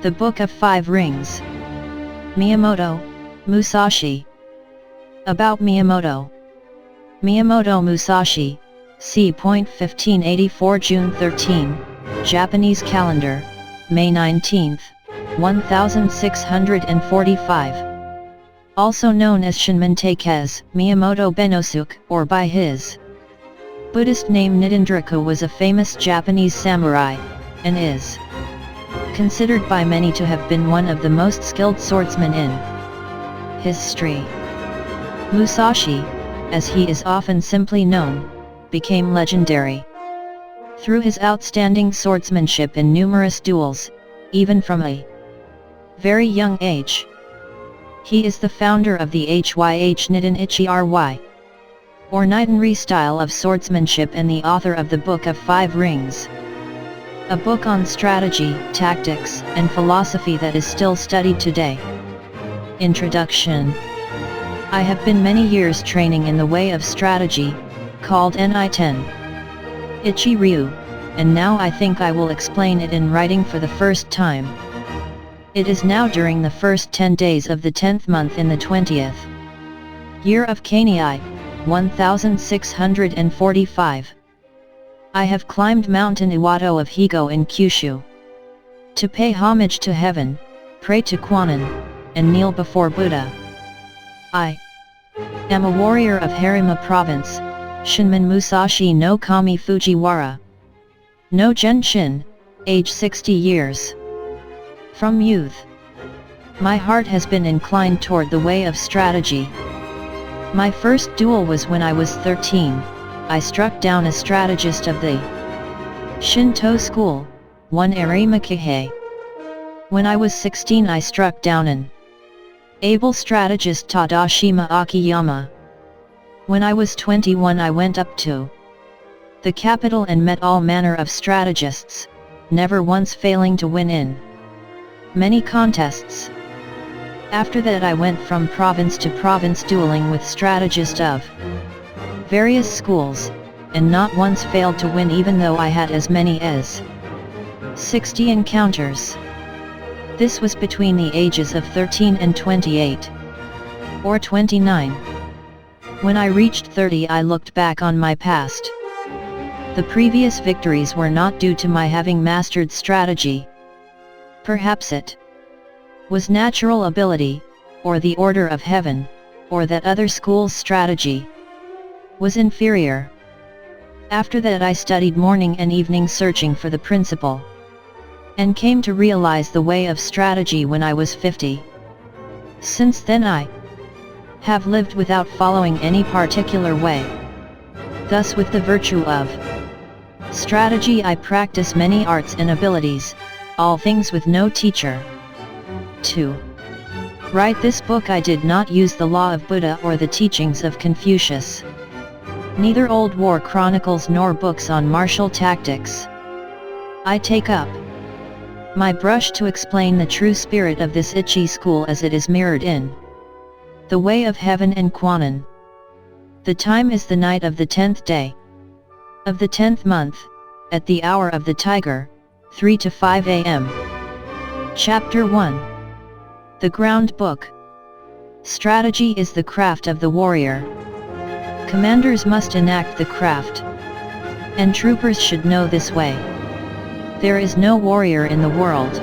The Book of Five Rings. Miyamoto, Musashi. About Miyamoto. Miyamoto Musashi, c. 1584 June 13, Japanese calendar, May 19, 1645. Also known as Shinmon Taikez, Miyamoto Benosuke, or by his Buddhist name Nidendraku, was a famous Japanese samurai, and is considered by many to have been one of the most skilled swordsmen in history. Musashi, as he is often simply known, became legendary through his outstanding swordsmanship in numerous duels, even from a very young age. He is the founder of the Hyh Niden Ichi-ry, or Nidenri style of swordsmanship, and the author of the Book of Five Rings, a book on strategy, tactics, and philosophy that is still studied today. Introduction. I have been many years training in the way of strategy, called Ni-10 Ichi-ryu, and now I think I will explain it in writing for the first time. It is now during the first 10 days of the 10th month in the 20th year of Kani 1645. I have climbed Mountain Iwato of Higo in Kyushu to pay homage to heaven, pray to Kwannon, and kneel before Buddha. I am a warrior of Harima Province, Shinmon Musashi no Kami Fujiwara no Genshin, age 60 years. From youth, my heart has been inclined toward the way of strategy. My first duel was when I was 13. I struck down a strategist of the Shinto school, one Arima Kihei. When I was 16, I struck down an able strategist Tadashima Akiyama. When I was 21, I went up to the capital and met all manner of strategists, never once failing to win in many contests. After that I went from province to province dueling with strategists of various schools, and not once failed to win, even though I had as many as 60 encounters. This was between the ages of 13 and 28, or 29. When I reached 30, I looked back on my past. The previous victories were not due to my having mastered strategy. Perhaps it was natural ability, or the order of heaven, or that other schools' strategy was inferior. After that I studied morning and evening, searching for the principle, and came to realize the way of strategy when I was 50. Since then I have lived without following any particular way. Thus, with the virtue of strategy, I practice many arts and abilities, all things with no teacher. To write this book I did not use the law of Buddha or the teachings of Confucius, neither old war chronicles nor books on martial tactics. I take up my brush to explain the true spirit of this Ichi school as it is mirrored in the way of heaven and Kwannon. The time is the night of the 10th day of the 10th month, at the hour of the tiger, 3 to 5 a.m. Chapter 1. The Ground Book. Strategy is the craft of the warrior. Commanders must enact the craft, and troopers should know this way. There is no warrior in the world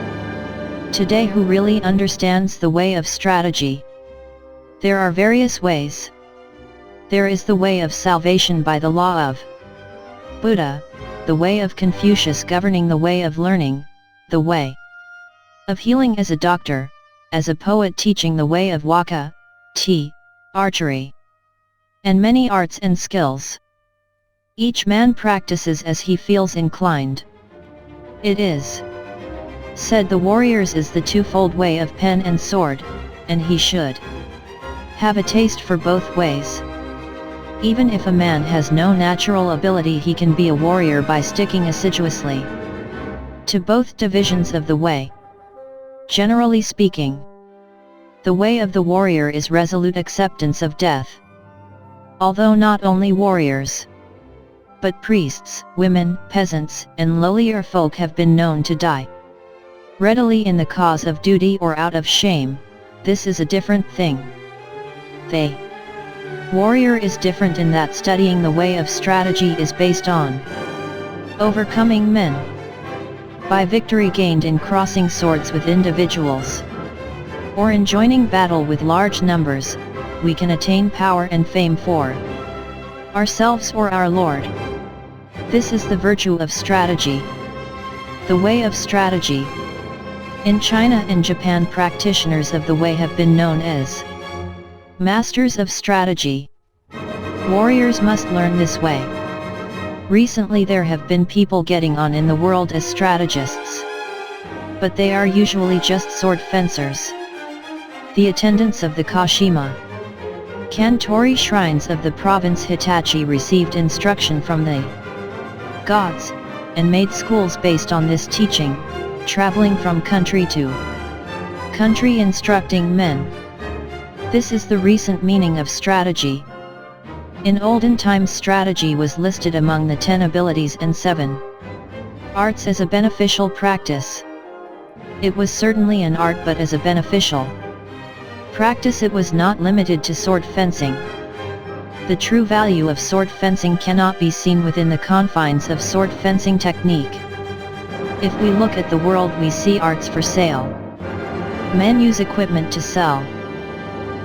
today who really understands the way of strategy. There are various ways. There is the way of salvation by the law of Buddha, the way of Confucius governing the way of learning, the way of healing as a doctor, as a poet teaching the way of waka, tea, archery, and many arts and skills. Each man practices as he feels inclined. It is said the warrior's is the twofold way of pen and sword, and he should have a taste for both ways. Even if a man has no natural ability, he can be a warrior by sticking assiduously to both divisions of the way. Generally speaking, the way of the warrior is resolute acceptance of death. Although not only warriors, but priests, women, peasants, and lowlier folk have been known to die readily in the cause of duty or out of shame. This is a different thing. The warrior is different in that studying the way of strategy is based on overcoming men. By victory gained in crossing swords with individuals, or in joining battle with large numbers, we can attain power and fame for ourselves or our Lord. This is the virtue of strategy. The way of strategy. In China and Japan, practitioners of the way have been known as masters of strategy. Warriors must learn this way. Recently there have been people getting on in the world as strategists, but they are usually just sword fencers. The attendants of the Kashima Kantori shrines of the province Hitachi received instruction from the gods, and made schools based on this teaching, traveling from country to country instructing men. This is the recent meaning of strategy. In olden times strategy was listed among the 10 abilities and 7 arts as a beneficial practice. It was certainly an art, but as a beneficial practice it was not limited to sword fencing. The true value of sword fencing cannot be seen within the confines of sword fencing technique. If we look at the world we see arts for sale. Men use equipment to sell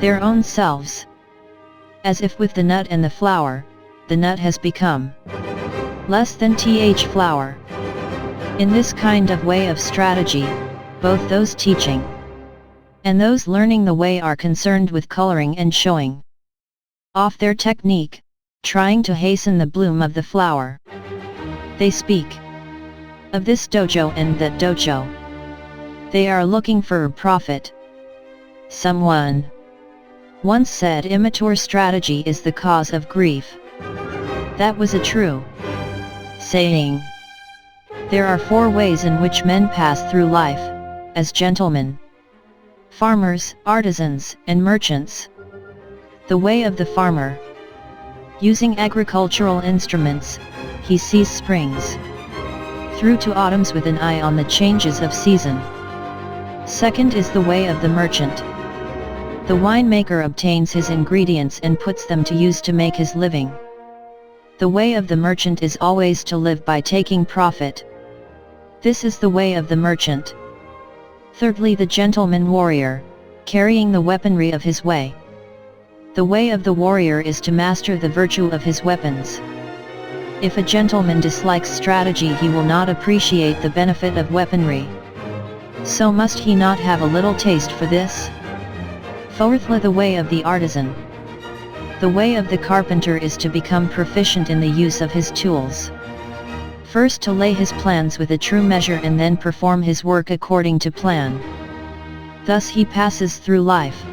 their own selves. As if with the nut and the flower, the nut has become less than flower. In this kind of way of strategy, both those teaching and those learning the way are concerned with coloring and showing off their technique, trying to hasten the bloom of the flower. They speak of this dojo and that dojo. They are looking for a profit. Someone once said immature strategy is the cause of grief. That was a true saying. There are 4 ways in which men pass through life, as gentlemen, farmers, artisans, and merchants. The way of the farmer. Using agricultural instruments, he sees springs through to autumns with an eye on the changes of season. Second is the way of the merchant. The winemaker obtains his ingredients and puts them to use to make his living. The way of the merchant is always to live by taking profit. This is the way of the merchant. Thirdly, the gentleman warrior, carrying the weaponry of his way. The way of the warrior is to master the virtue of his weapons. If a gentleman dislikes strategy, he will not appreciate the benefit of weaponry. So must he not have a little taste for this? Fourthly, the way of the artisan. The way of the carpenter is to become proficient in the use of his tools. First to lay his plans with a true measure and then perform his work according to plan. Thus he passes through life.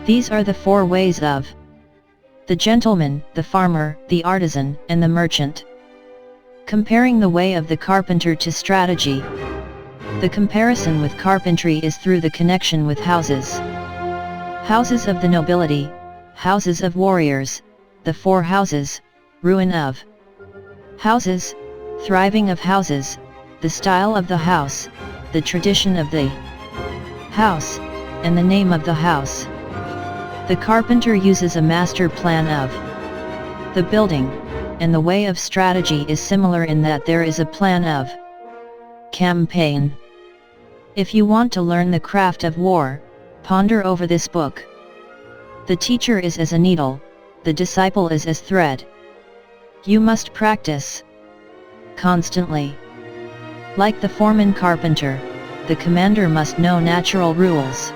These are the 4 ways of the gentleman, the farmer, the artisan, and the merchant. Comparing the way of the carpenter to strategy. The comparison with carpentry is through the connection with houses. Houses of the nobility, houses of warriors, the 4 houses, ruin of houses, thriving of houses, the style of the house, the tradition of the house, and the name of the house. The carpenter uses a master plan of the building, and the way of strategy is similar in that there is a plan of campaign. If you want to learn the craft of war, ponder over this book. The teacher is as a needle, the disciple is as thread. You must practice constantly. Like the foreman carpenter, the commander must know natural rules,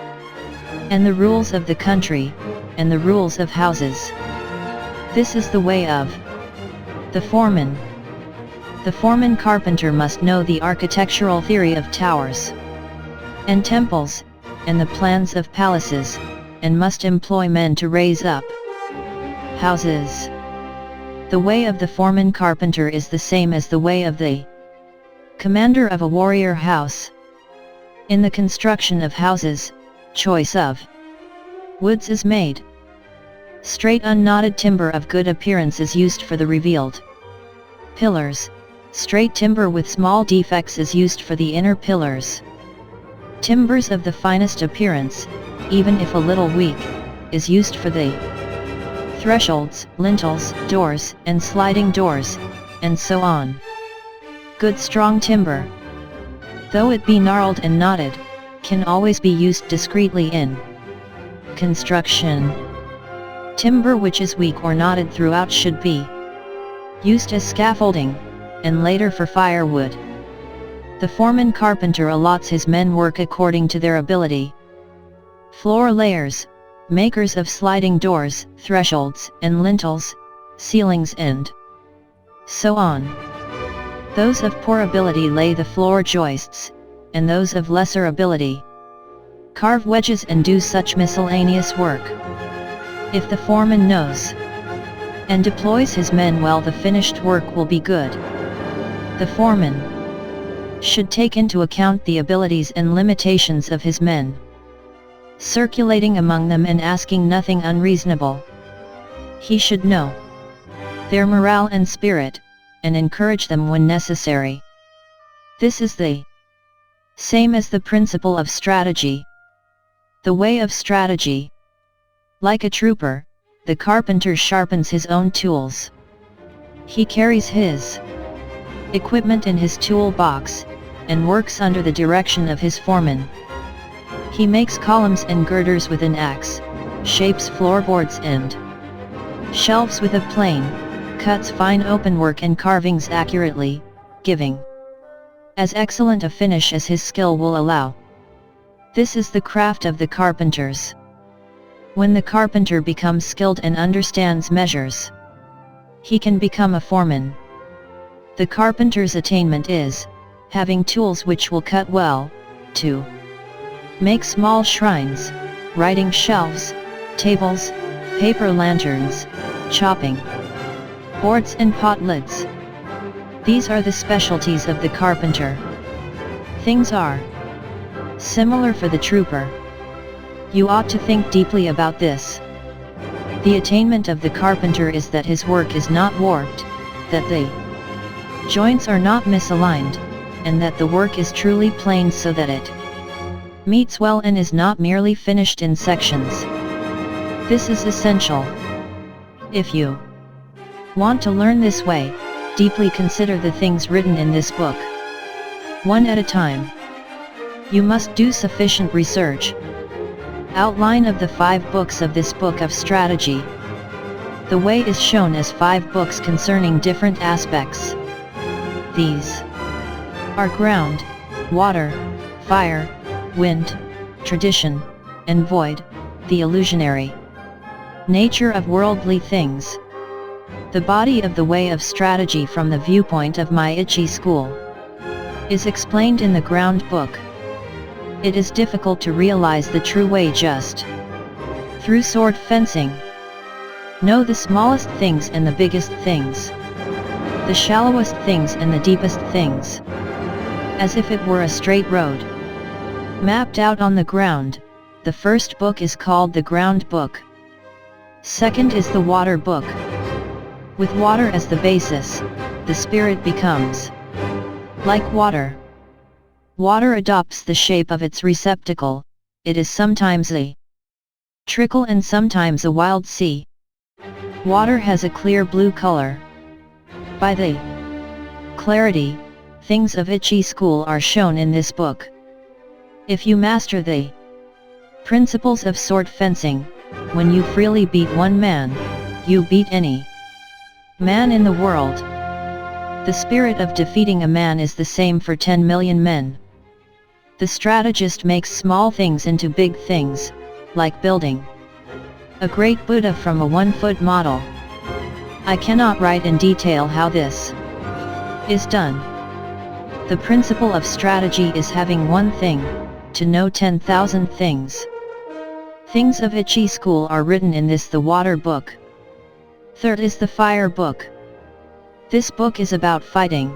and the rules of the country, and the rules of houses. This is the way of the foreman. The foreman carpenter must know the architectural theory of towers and temples, and the plans of palaces, and must employ men to raise up houses. The way of the foreman carpenter is the same as the way of the commander of a warrior house. In the construction of houses, choice of woods is made. Straight unknotted timber of good appearance is used for the revealed Pillars, straight timber with small defects is used for the inner pillars. Timbers of the finest appearance, even if a little weak, is used for the thresholds, lintels, doors, and sliding doors, and so on. Good strong timber, though it be gnarled and knotted, can always be used discreetly in construction. Timber which is weak or knotted throughout should be used as scaffolding, and later for firewood. The foreman carpenter allots his men work according to their ability. Floor layers, makers of sliding doors, thresholds, and lintels, ceilings and so on. Those of poor ability lay the floor joists, and those of lesser ability carve wedges and do such miscellaneous work. If the foreman knows and deploys his men well, the finished work will be good. The foreman should take into account the abilities and limitations of his men, circulating among them and asking nothing unreasonable. He should know their morale and spirit, and encourage them when necessary. This is the same as the principle of strategy. The way of strategy. Like a trooper, the carpenter sharpens his own tools. He carries his equipment in his toolbox, and works under the direction of his foreman. He makes columns and girders with an axe, shapes floorboards and shelves with a plane, cuts fine openwork and carvings accurately, giving as excellent a finish as his skill will allow. This is the craft of the carpenters. When the carpenter becomes skilled and understands measures, he can become a foreman. The carpenter's attainment is having tools which will cut well, to make small shrines, writing shelves, tables, paper lanterns, chopping boards and pot lids. These are the specialties of the carpenter. Things are similar for the trooper. You ought to think deeply about this. The attainment of the carpenter is that his work is not warped, that the joints are not misaligned, and that the work is truly planed so that it meets well and is not merely finished in sections. This is essential. If you want to learn this way, deeply consider the things written in this book. One at a time. You must do sufficient research. Outline of the 5 books of this book of strategy. The way is shown as 5 books concerning different aspects. These are ground, water, fire, wind, tradition, and void, the illusionary nature of worldly things. The body of the way of strategy from the viewpoint of Maiichi school is explained in the ground book. It is difficult to realize the true way just through sword fencing. Know the smallest things and the biggest things, the shallowest things and the deepest things, as if it were a straight road mapped out on the ground. The first book is called the ground book. Second is the water book. With water as the basis, the spirit becomes like water. Water adopts the shape of its receptacle. It is sometimes a trickle and sometimes a wild sea. Water has a clear blue color. By the clarity, things of Ichi school are shown in this book. If you master the principles of sword fencing, when you freely beat one man, you beat any man in the world. The spirit of defeating a man is the same for 10 million men. The strategist makes small things into big things, like building a great Buddha from a 1-foot model. I cannot write in detail how this is done. The principle of strategy is having one thing, to know 10,000 things. Things of Ichi school are written in this the water book. Third is the fire book. This book is about fighting.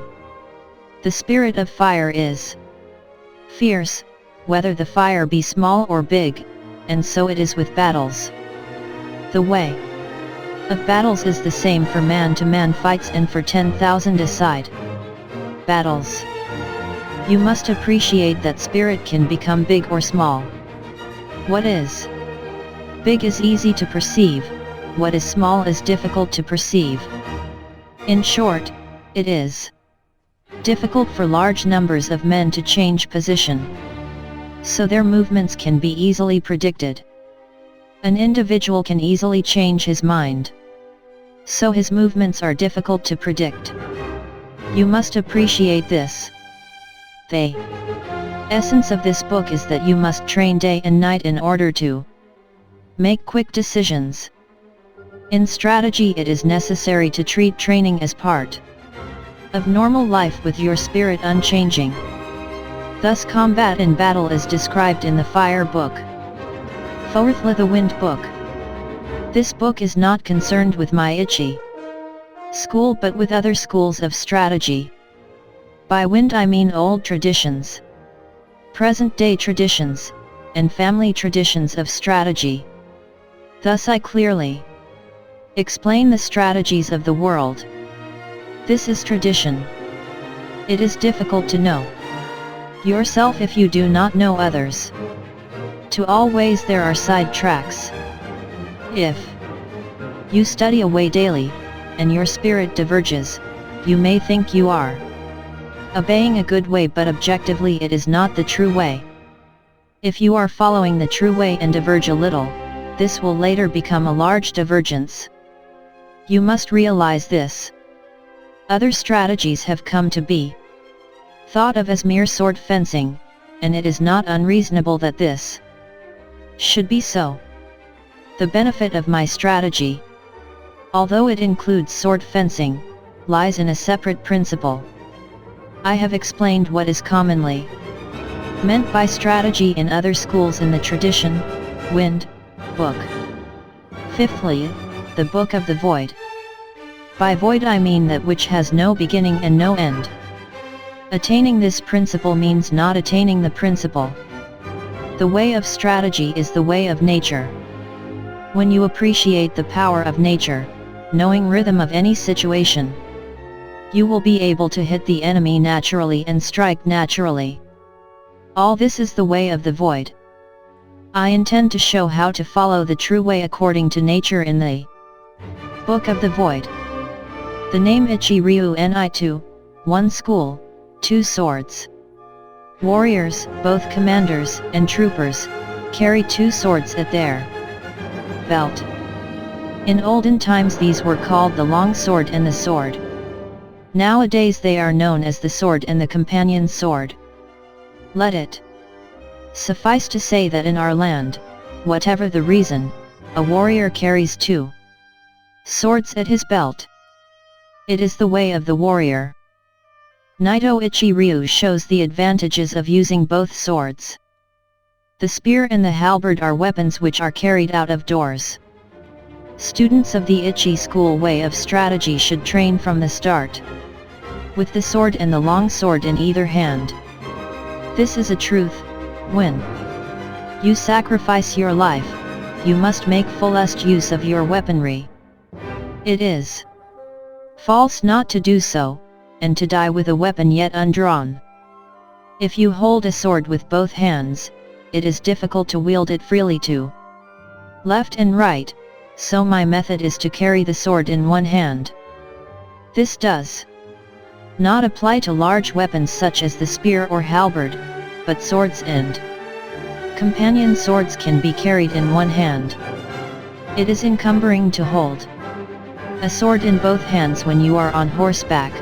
The spirit of fire is fierce, whether the fire be small or big, and so it is with battles. The way of battles is the same for man-to-man fights and for 10,000 aside battles. You must appreciate that spirit can become big or small. What is big is easy to perceive, what is small is difficult to perceive. In short, it is difficult for large numbers of men to change position, so their movements can be easily predicted. An individual can easily change his mind, so his movements are difficult to predict. You must appreciate this. The essence of this book is that you must train day and night in order to make quick decisions. In strategy, it is necessary to treat training as part of normal life with your spirit unchanging. Thus combat in battle is described in the Fire Book. Fourthly, the Wind Book. This book is not concerned with my Ichi school but with other schools of strategy. By wind I mean old traditions, present-day traditions, and family traditions of strategy. Thus I clearly explain the strategies of the world. This is tradition. It is difficult to know yourself if you do not know others. To all ways there are side tracks. If you study a way daily, and your spirit diverges, you may think you are obeying a good way, but objectively it is not the true way. If you are following the true way and diverge a little, this will later become a large divergence. You must realize this. Other strategies have come to be thought of as mere sword fencing, and it is not unreasonable that this should be so. The benefit of my strategy, although it includes sword fencing, lies in a separate principle. I have explained what is commonly meant by strategy in other schools in the tradition, Wind Book. Fifthly, the Book of the Void. By void I mean that which has no beginning and no end. Attaining this principle means not attaining the principle. The way of strategy is the way of nature. When you appreciate the power of nature, knowing rhythm of any situation, you will be able to hit the enemy naturally and strike naturally. All this is the way of the void. I intend to show how to follow the true way according to nature in the Book of the Void. The name Ichi Ryu Ni-2, one school, two swords. Warriors, both commanders and troopers, carry two swords at their belt. In olden times these were called the long sword and the sword. Nowadays they are known as the sword and the companion sword. Let it suffice to say that in our land, whatever the reason, a warrior carries two swords at his belt. It is the way of the warrior. Naito Ichi Ryu shows the advantages of using both swords. The spear and the halberd are weapons which are carried out of doors. Students of the Ichi school way of strategy should train from the start with the sword and the long sword in either hand. This is a truth. When you sacrifice your life, you must make fullest use of your weaponry. It is false not to do so, and to die with a weapon yet undrawn. If you hold a sword with both hands, it is difficult to wield it freely to left and right, so my method is to carry the sword in one hand. This does not apply to large weapons such as the spear or halberd, but swords and companion swords can be carried in one hand. It is encumbering to hold a sword in both hands when you are on horseback,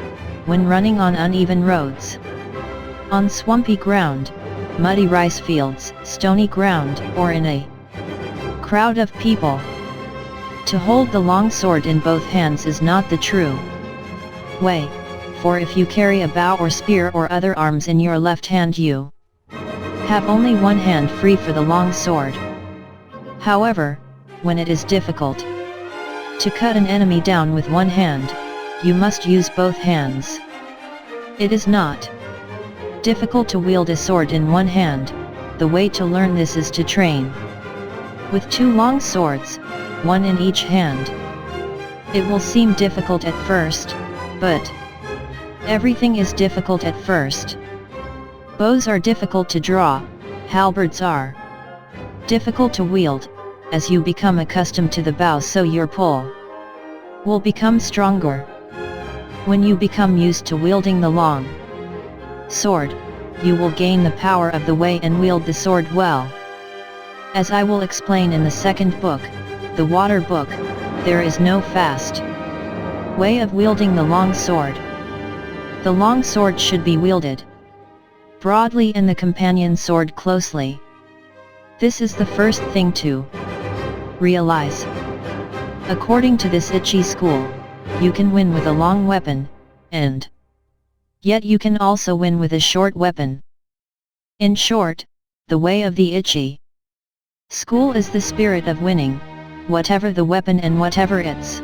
when running on uneven roads, on swampy ground, muddy rice fields, stony ground, or in a crowd of people. To hold the long sword in both hands is not the true way, for if you carry a bow or spear or other arms in your left hand you have only one hand free for the long sword. However, when it is difficult to cut an enemy down with one hand, you must use both hands. It is not difficult to wield a sword in one hand. The way to learn this is to train with two long swords, one in each hand. It will seem difficult at first, but everything is difficult at first. Bows are difficult to draw, halberds are difficult to wield. As you become accustomed to the bow, so your pull will become stronger. When you become used to wielding the long sword, you will gain the power of the way and wield the sword well. As I will explain in the second book, the Water Book, there is no fast way of wielding the long sword. The long sword should be wielded broadly and the companion sword closely. This is the first thing to realize. According to this Ichi school, you can win with a long weapon, and yet you can also win with a short weapon. In short, the way of the Ichi school is the spirit of winning, whatever the weapon and whatever its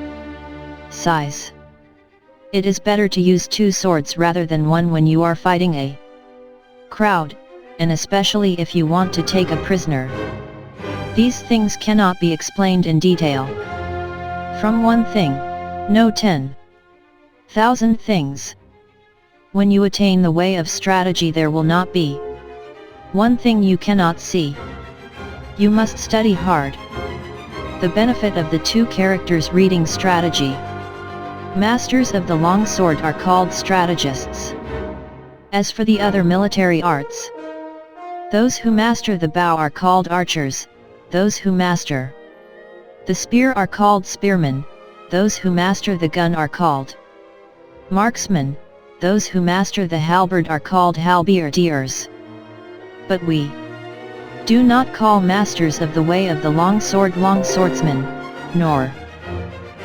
size. It is better to use two swords rather than one when you are fighting a crowd, and especially if you want to take a prisoner. These things cannot be explained in detail. From one thing, no 10,000 things. When you attain the way of strategy, there will not be one thing you cannot see. You must study hard. The benefit of the two characters reading strategy. Masters of the long sword are called strategists. As for the other military arts, those who master the bow are called archers, those who master the spear are called spearmen, those who master the gun are called marksmen, those who master the halberd are called halberdiers. But we do not call masters of the way of the long swordsmen, nor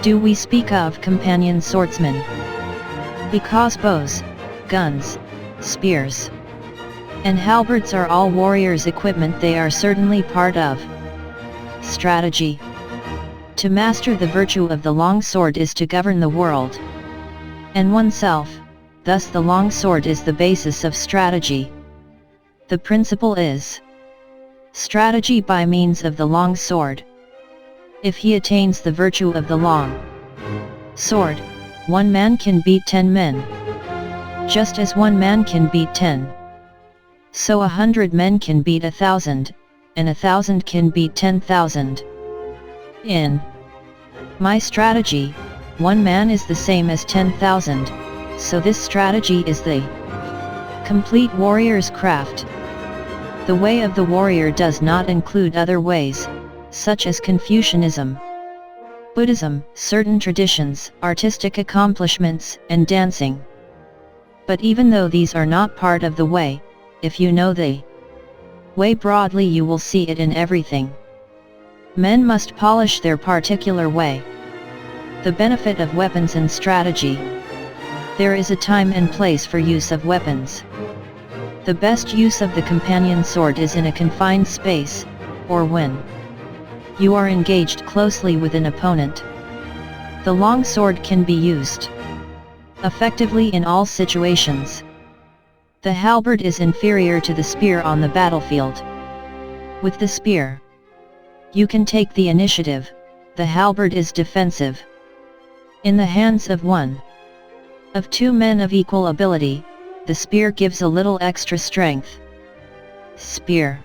do we speak of companion swordsmen. Because bows, guns, spears, and halberds are all warriors' equipment, they are certainly part of strategy. To master the virtue of the long sword is to govern the world and oneself, thus the long sword is the basis of strategy. The principle is strategy by means of the long sword. If he attains the virtue of the long sword, one man can beat 10 men. Just as one man can beat 10. So 100 men can beat 1,000, and 1,000 can beat 10,000. In my strategy, one man is the same as 10,000, so this strategy is the complete warrior's craft. The way of the warrior does not include other ways, such as Confucianism, Buddhism, certain traditions, artistic accomplishments, and dancing. But even though these are not part of the way, if you know the way broadly, you will see it in everything. Men must polish their particular way. The benefit of weapons and strategy. There is a time and place for use of weapons. The best use of the companion sword is in a confined space, or when you are engaged closely with an opponent. The long sword can be used effectively in all situations. The halberd is inferior to the spear on the battlefield. With the spear, you can take the initiative, the halberd is defensive. In the hands of one of two men of equal ability, the spear gives a little extra strength. Spear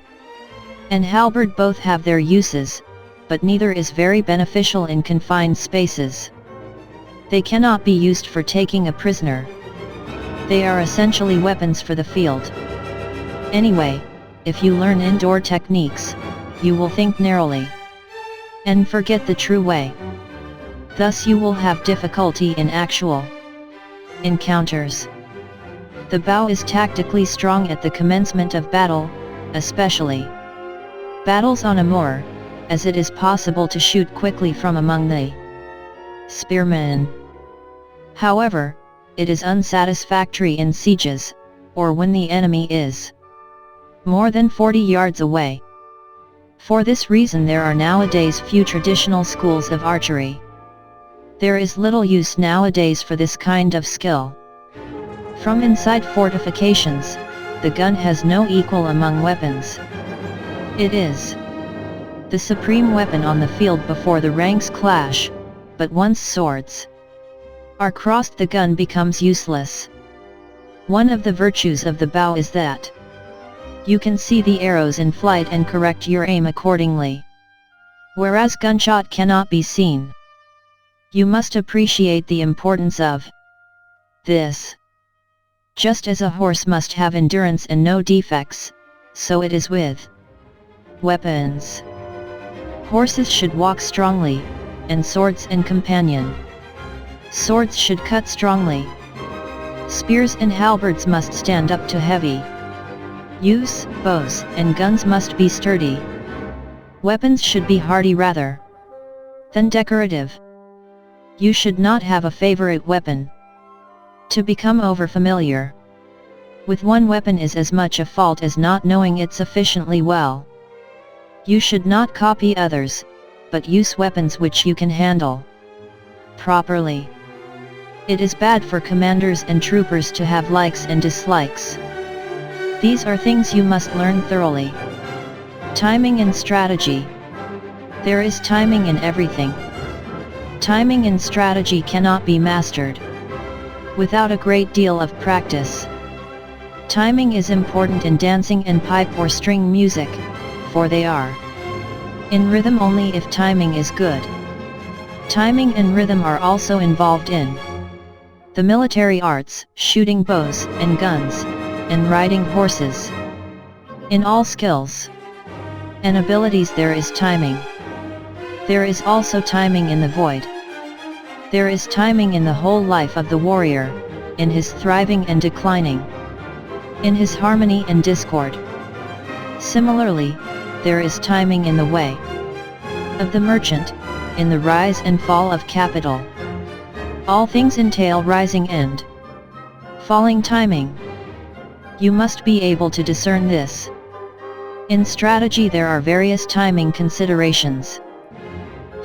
and halberd both have their uses, but neither is very beneficial in confined spaces. They cannot be used for taking a prisoner. They are essentially weapons for the field. Anyway, if you learn indoor techniques, you will think narrowly and forget the true way. Thus you will have difficulty in actual encounters. The bow is tactically strong at the commencement of battle, especially battles on a moor, as it is possible to shoot quickly from among the spearmen. However, it is unsatisfactory in sieges, or when the enemy is more than 40 yards away. For this reason there are nowadays few traditional schools of archery. There is little use nowadays for this kind of skill. From inside fortifications, the gun has no equal among weapons. It is the supreme weapon on the field before the ranks clash, but once swords are crossed, the gun becomes useless. One of the virtues of the bow is that you can see the arrows in flight and correct your aim accordingly, whereas gunshot cannot be seen. You must appreciate the importance of this. Just as a horse must have endurance and no defects, so it is with weapons. Horses should walk strongly, and swords and companion. Swords should cut strongly. Spears and halberds must stand up to heavy use. Bows and guns must be sturdy. Weapons should be hardy rather than decorative. You should not have a favorite weapon. To become overfamiliar with one weapon is as much a fault as not knowing it sufficiently well. You should not copy others, but use weapons which you can handle properly. It is bad for commanders and troopers to have likes and dislikes. These are things you must learn thoroughly. Timing and strategy. There is timing in everything. Timing and strategy cannot be mastered without a great deal of practice. Timing is important in dancing and pipe or string music, for they are in rhythm only if timing is good. Timing and rhythm are also involved in the military arts, shooting bows and guns, and riding horses. In all skills and abilities there is timing. There is also timing in the void. There is timing in the whole life of the warrior, in his thriving and declining, in his harmony and discord. Similarly, there is timing in the way of the merchant, in the rise and fall of capital. All things entail rising and falling timing. You must be able to discern this. In strategy there are various timing considerations.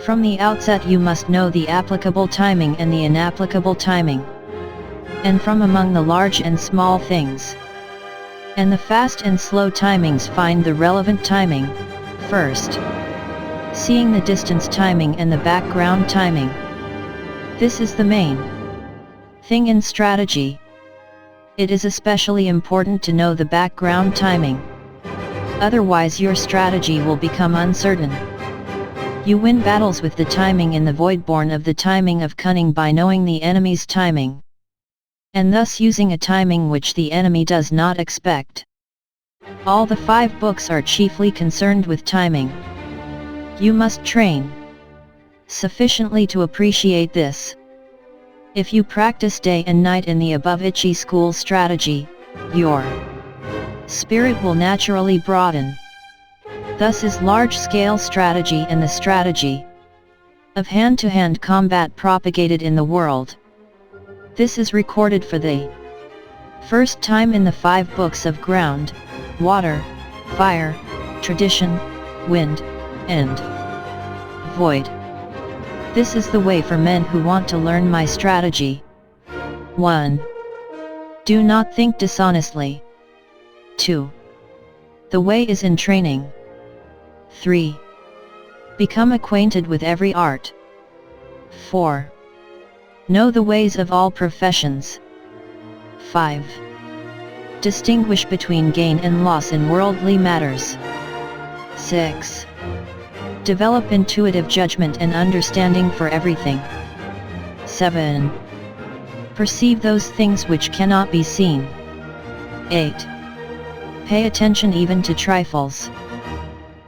From the outset you must know the applicable timing and the inapplicable timing. And from among the large and small things and the fast and slow timings find the relevant timing. First, seeing the distance timing and the background timing. This is the main thing in strategy. It is especially important to know the background timing. Otherwise your strategy will become uncertain. You win battles with the timing in the void born of the timing of cunning by knowing the enemy's timing, and thus using a timing which the enemy does not expect. All the 5 books are chiefly concerned with timing. You must train sufficiently to appreciate this. If you practice day and night in the above Ichi school strategy, your spirit will naturally broaden. Thus is large-scale strategy and the strategy of hand-to-hand combat propagated in the world. This is recorded for the first time in the 5 books of ground, water, fire, tradition, wind, and void. This is the way for men who want to learn my strategy. 1. Do not think dishonestly. 2. The way is in training. 3. Become acquainted with every art. 4. Know the ways of all professions. 5. Distinguish between gain and loss in worldly matters. 6. Develop intuitive judgment and understanding for everything. 7. Perceive those things which cannot be seen. 8. Pay attention even to trifles.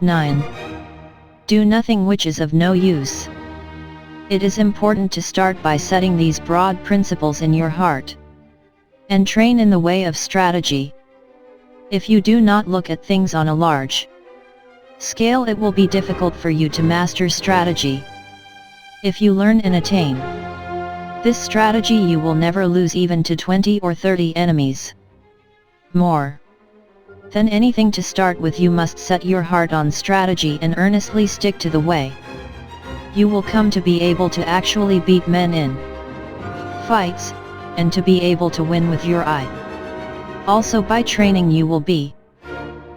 9. Do nothing which is of no use. It is important to start by setting these broad principles in your heart, and train in the way of strategy. If you do not look at things on a large scale, it will be difficult for you to master strategy. If you learn and attain this strategy, you will never lose even to 20 or 30 enemies. More than anything, to start with you must set your heart on strategy and earnestly stick to the way. You will come to be able to actually beat men in fights, and to be able to win with your eye. Also by training you will be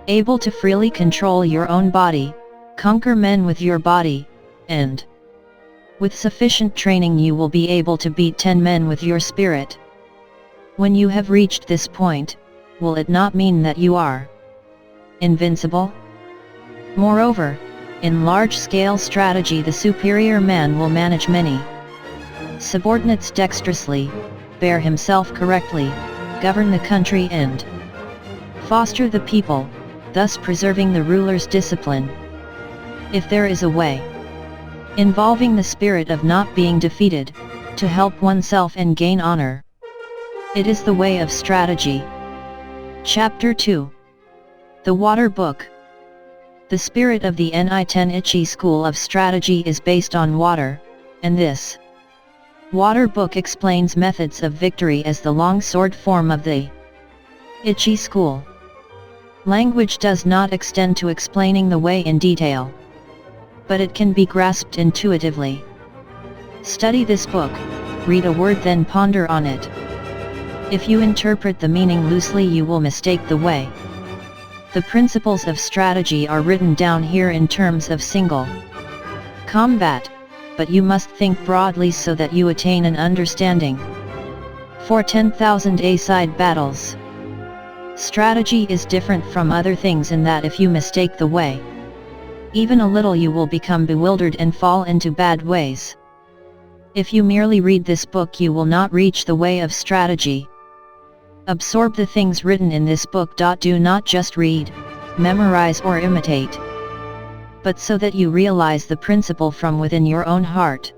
able to freely control your own body, conquer men with your body, and With sufficient training you will be able to beat 10 men with your spirit. When you have reached this point, will it not mean that you are invincible? Moreover, in large-scale strategy the superior man will manage many subordinates dexterously, bear himself correctly, govern the country and foster the people, thus preserving the ruler's discipline. If there is a way involving the spirit of not being defeated, to help oneself and gain honor, it is the way of strategy. Chapter 2. The Water Book. The spirit of the Ni-Ten-Ichi school of strategy is based on water, and this Water Book explains methods of victory as the long sword form of the Ichi school. Language does not extend to explaining the way in detail, but it can be grasped intuitively. Study this book, read a word then ponder on it. If you interpret the meaning loosely you will mistake the way. The principles of strategy are written down here in terms of single combat, but you must think broadly so that you attain an understanding. For 10,000 A-side battles. Strategy is different from other things in that if you mistake the way, even a little you will become bewildered and fall into bad ways. If you merely read this book you will not reach the way of strategy. Absorb the things written in this book. Do not just read, memorize or imitate, but so that you realize the principle from within your own heart.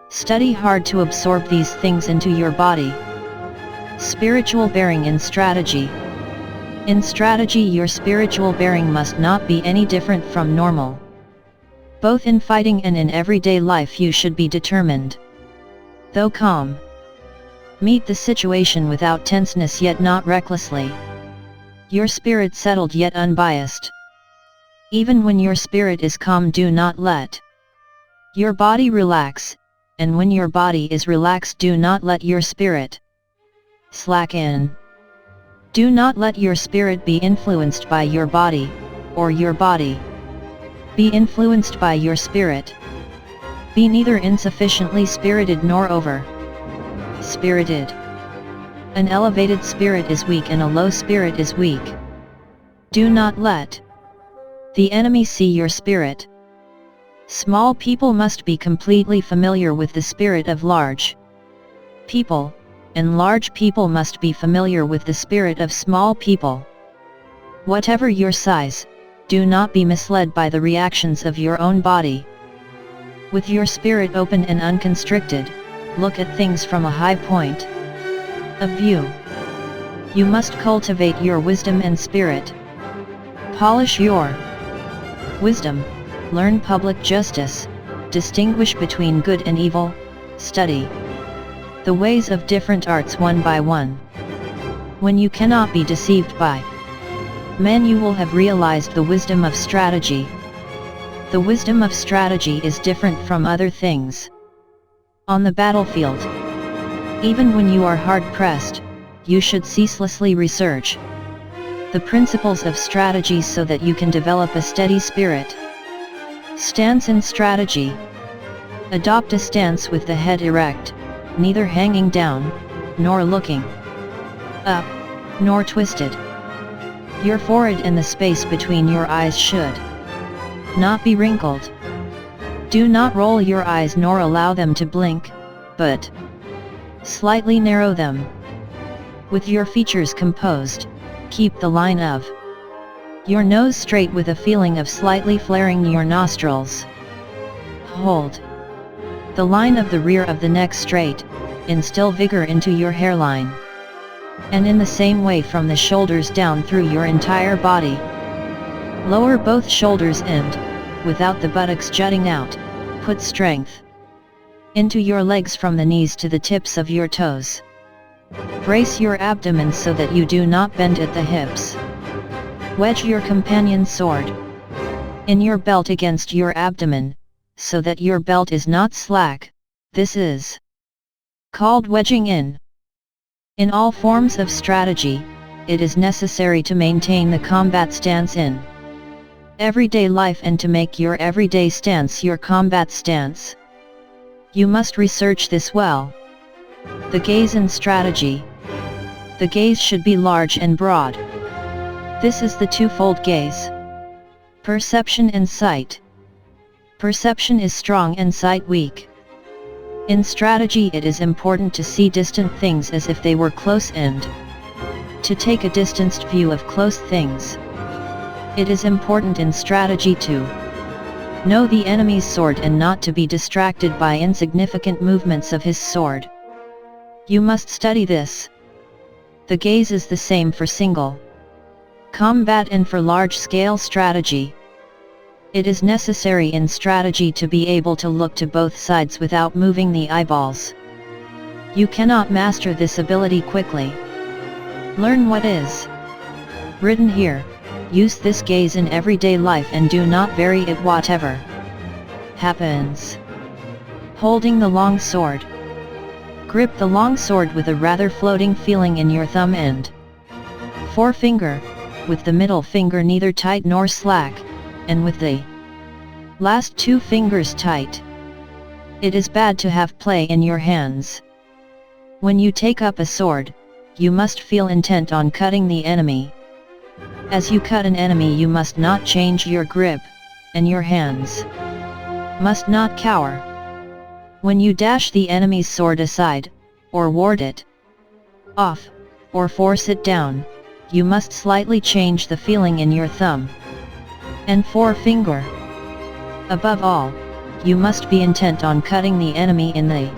Study hard to absorb these things into your body. Spiritual bearing in strategy. In strategy your spiritual bearing must not be any different from normal. Both in fighting and in everyday life you should be determined, though calm. Meet the situation without tenseness yet not recklessly. Your spirit settled yet unbiased. Even when your spirit is calm do not let your body relax, and when your body is relaxed do not let your spirit slacken. Do not let your spirit be influenced by your body, or your body be influenced by your spirit. Be neither insufficiently spirited nor over-spirited. An elevated spirit is weak and a low spirit is weak. Do not let the enemy see your spirit. Small people must be completely familiar with the spirit of large people, and large people must be familiar with the spirit of small people. Whatever your size, do not be misled by the reactions of your own body. With your spirit open and unconstricted, look at things from a high point of view. You must cultivate your wisdom and spirit. Polish your wisdom, learn public justice, distinguish between good and evil, study the ways of different arts one by one. When you cannot be deceived by men you will have realized the wisdom of strategy. The wisdom of strategy is different from other things. On the battlefield, even when you are hard-pressed, you should ceaselessly research the principles of strategy so that you can develop a steady spirit. Stance in strategy. Adopt a stance with the head erect, neither hanging down, nor looking up, nor twisted. Your forehead and the space between your eyes should not be wrinkled. Do not roll your eyes nor allow them to blink, but slightly narrow them. With your features composed, keep the line of your nose straight with a feeling of slightly flaring your nostrils. Hold the line of the rear of the neck straight, instill vigor into your hairline. And in the same way from the shoulders down through your entire body. Lower both shoulders and, without the buttocks jutting out, put strength into your legs from the knees to the tips of your toes. Brace your abdomen so that you do not bend at the hips. Wedge your companion's sword in your belt against your abdomen, so that your belt is not slack. This is called wedging in. In all forms of strategy, it is necessary to maintain the combat stance in everyday life and to make your everyday stance your combat stance. You must research this well. The gaze and strategy. The gaze should be large and broad. This is the twofold gaze. Perception and sight. Perception is strong and sight weak. In strategy it is important to see distant things as if they were close and to take a distanced view of close things. It is important in strategy to know the enemy's sword and not to be distracted by insignificant movements of his sword. You must study this. The gaze is the same for single combat and for large-scale strategy. It is necessary in strategy to be able to look to both sides without moving the eyeballs. You cannot master this ability quickly. Learn what is written here. Use this gaze in everyday life and do not vary it whatever happens. Holding the long sword. Grip the long sword with a rather floating feeling in your thumb and forefinger, with the middle finger neither tight nor slack, and with the last two fingers tight. It is bad to have play in your hands. When you take up a sword, you must feel intent on cutting the enemy. As you cut an enemy you must not change your grip, and your hands must not cower. When you dash the enemy's sword aside, or ward it off, or force it down, you must slightly change the feeling in your thumb and forefinger. Above all, you must be intent on cutting the enemy in the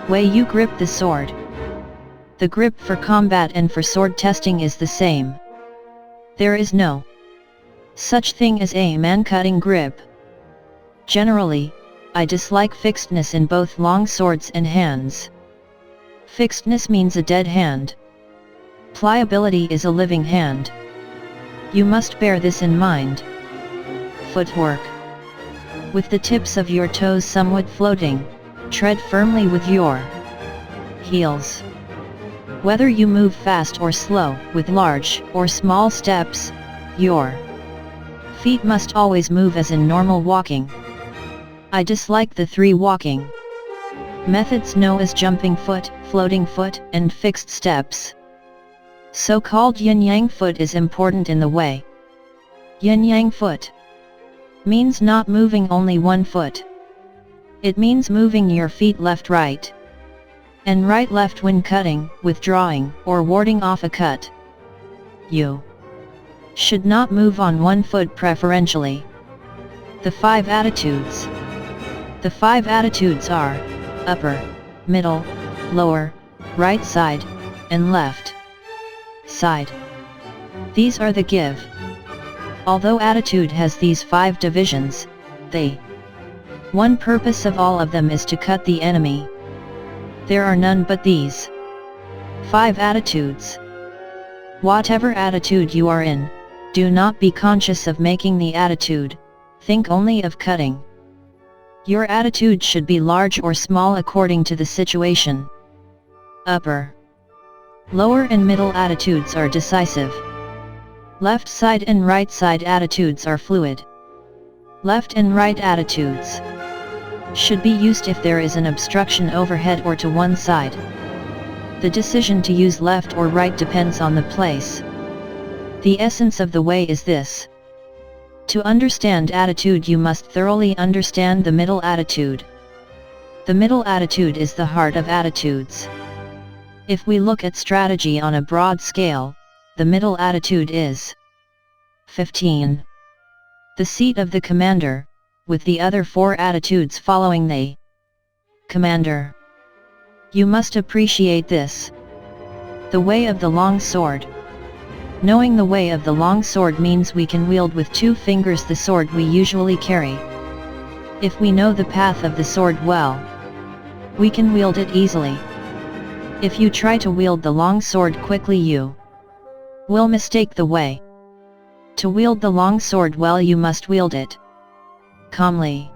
way you grip the sword. The grip for combat and for sword testing is the same. There is no such thing as a man-cutting grip. Generally, I dislike fixedness in both long swords and hands. Fixedness means a dead hand. Pliability is a living hand. You must bear this in mind. Footwork. With the tips of your toes somewhat floating, tread firmly with your heels. Whether you move fast or slow, with large or small steps, your feet must always move as in normal walking. I dislike the three walking methods known as jumping foot, floating foot, and fixed steps. So-called yin-yang foot is important in the way. Yin-yang foot means not moving only one foot. It means moving your feet left-right and right-left when cutting, withdrawing, or warding off a cut. You should not move on one foot preferentially. The 5 attitudes. The 5 attitudes are upper, middle, lower, right side, and left side. These are the give. Although attitude has these 5 divisions, the one purpose of all of them is to cut the enemy. There are none but these 5 attitudes. Whatever attitude you are in, do not be conscious of making the attitude, think only of cutting. Your attitude should be large or small according to the situation. Upper, lower and middle attitudes are decisive. Left side and right side attitudes are fluid. Left and right attitudes should be used if there is an obstruction overhead or to one side. The decision to use left or right depends on the place. The essence of the way is this. To understand attitude you must thoroughly understand the middle attitude. The middle attitude is the heart of attitudes. If we look at strategy on a broad scale, the middle attitude is 15. The seat of the commander, with the other 4 attitudes following the commander. You must appreciate this. The way of the long sword. Knowing the way of the long sword means we can wield with 2 fingers the sword we usually carry. If we know the path of the sword well, we can wield it easily. If you try to wield the long sword quickly you will mistake the way. To wield the long sword well you must wield it calmly.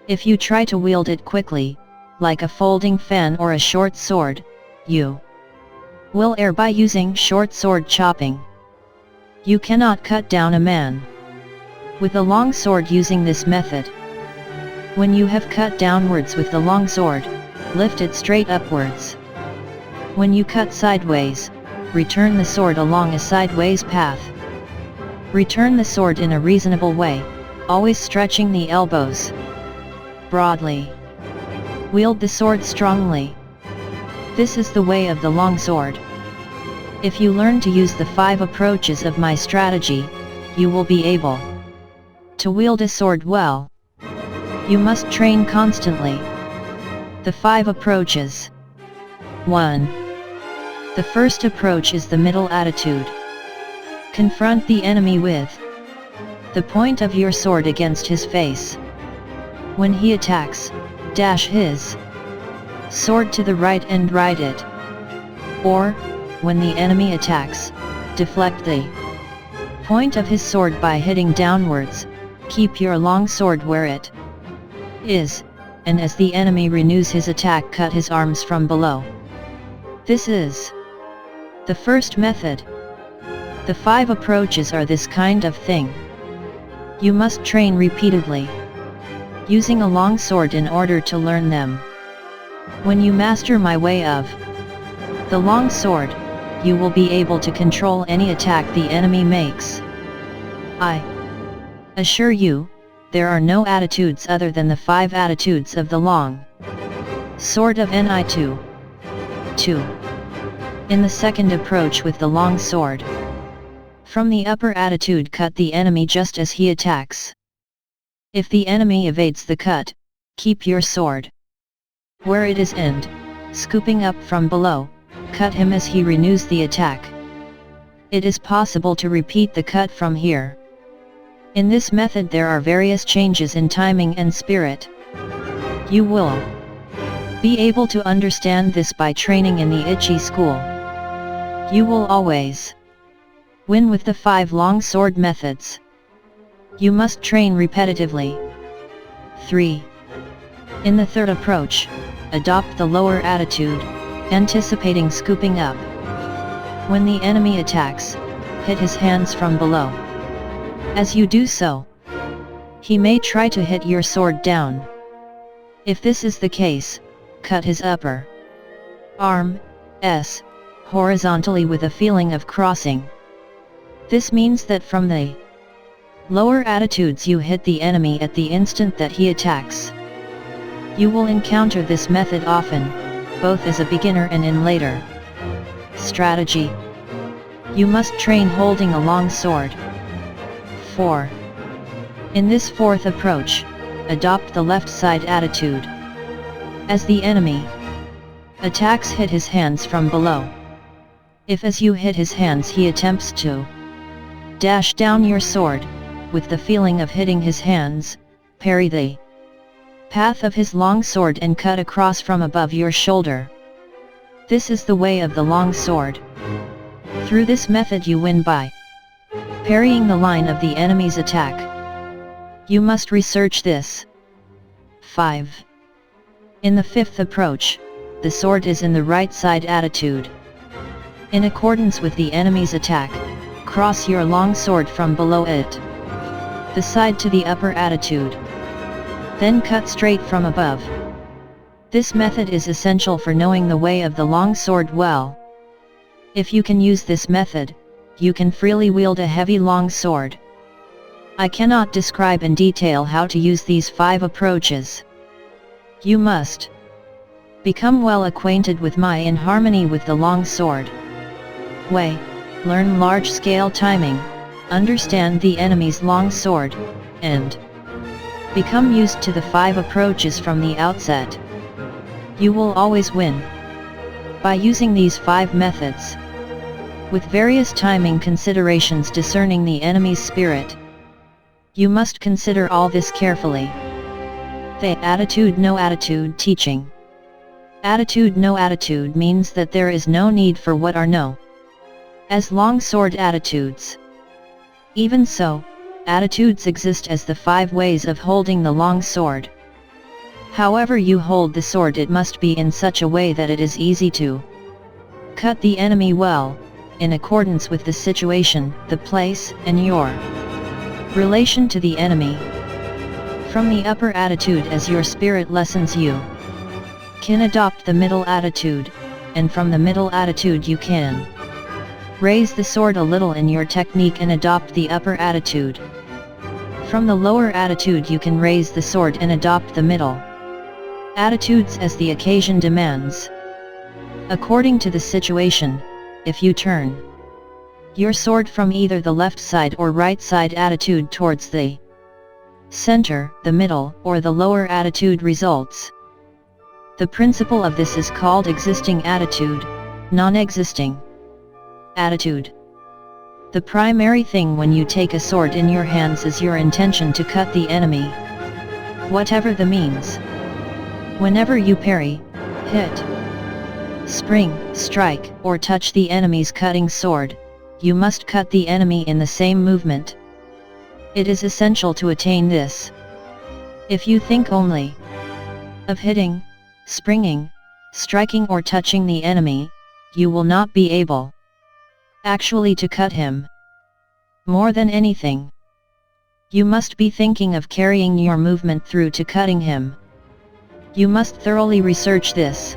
If you try to wield it quickly, like a folding fan or a short sword, you will err by using short sword chopping. You cannot cut down a man with a long sword using this method. When you have cut downwards with the long sword, lift it straight upwards. When you cut sideways, return the sword along a sideways path. Return the sword in a reasonable way, always stretching the elbows broadly. Wield the sword strongly. This is the way of the long sword. If you learn to use the 5 approaches of my strategy, you will be able to wield a sword well. You must train constantly. The 5 approaches. 1. The first approach is the middle attitude. Confront the enemy with the point of your sword against his face. When he attacks, dash his sword to the right and ride it. Or, when the enemy attacks, deflect the point of his sword by hitting downwards. Keep your long sword where it is, and as the enemy renews his attack, cut his arms from below. This is the first method. The 5 approaches are this kind of thing. You must train repeatedly, using a long sword in order to learn them. When you master my way of the long sword, you will be able to control any attack the enemy makes. I assure you, there are no attitudes other than the 5 attitudes of the long sword of Ni2. 2. In the second approach with the long sword, from the upper attitude, cut the enemy just as he attacks. If the enemy evades the cut, keep your sword where it is and, scooping up from below, cut him as he renews the attack. It is possible to repeat the cut from here. In this method there are various changes in timing and spirit. You will be able to understand this by training in the Ichi school. You will always win with the 5 long sword methods. You must train repetitively. 3. In the third approach, adopt the lower attitude, anticipating scooping up. When the enemy attacks, hit his hands from below. As you do so, he may try to hit your sword down. If this is the case, cut his upper arm horizontally with a feeling of crossing. This means that from the lower attitudes you hit the enemy at the instant that he attacks. You will encounter this method often, both as a beginner and in later strategy. You must train holding a long sword. 4. In this fourth approach, adopt the left side attitude. As the enemy attacks, hit his hands from below. If as you hit his hands he attempts to dash down your sword, with the feeling of hitting his hands, parry the path of his long sword and cut across from above your shoulder. This is the way of the long sword. Through this method you win by parrying the line of the enemy's attack. You must research this. 5. In the fifth approach, the sword is in the right side attitude. In accordance with the enemy's attack, cross your long sword from below it, the side to the upper attitude. Then cut straight from above. This method is essential for knowing the way of the long sword well. If you can use this method, you can freely wield a heavy long sword. I cannot describe in detail how to use these 5 approaches. You must become well acquainted with my in harmony with the long sword way, learn large-scale timing, understand the enemy's long sword, and become used to the 5 approaches from the outset. You will always win by using these 5 methods. With various timing considerations discerning the enemy's spirit. You must consider all this carefully. The attitude no attitude teaching. Attitude no attitude means that there is no need for what are no as long sword attitudes. Even so, attitudes exist as the 5 ways of holding the long sword. However you hold the sword, it must be in such a way that it is easy to cut the enemy well, in accordance with the situation, the place, and your relation to the enemy. From the upper attitude as your spirit lessens you can adopt the middle attitude, and from the middle attitude you can raise the sword a little in your technique and adopt the upper attitude. From the lower attitude you can raise the sword and adopt the middle attitudes as the occasion demands. According to the situation, if you turn your sword from either the left side or right side attitude towards the center, the middle, or the lower attitude results. The principle of this is called existing attitude, non-existing attitude. The primary thing when you take a sword in your hands is your intention to cut the enemy, whatever the means. Whenever you parry, hit, spring, strike, or touch the enemy's cutting sword, you must cut the enemy in the same movement. It is essential to attain this. If you think only of hitting, springing, striking or touching the enemy, you will not be able actually to cut him. More than anything, you must be thinking of carrying your movement through to cutting him. You must thoroughly research this.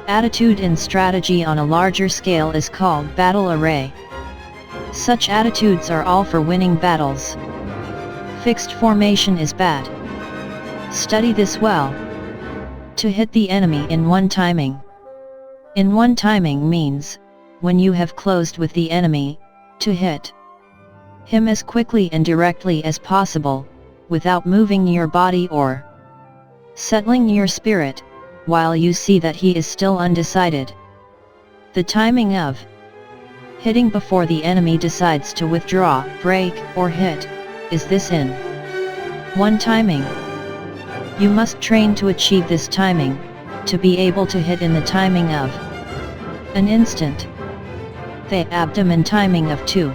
Attitude in strategy on a larger scale is called battle array. Such attitudes are all for winning battles. Fixed formation is bad. Study this well. To hit the enemy in one timing. In one timing means, when you have closed with the enemy, to hit him as quickly and directly as possible, without moving your body or settling your spirit, while you see that he is still undecided. The timing of hitting before the enemy decides to withdraw, break, or hit, is this in one timing. You must train to achieve this timing, to be able to hit in the timing of an instant. The abdomen timing of 2.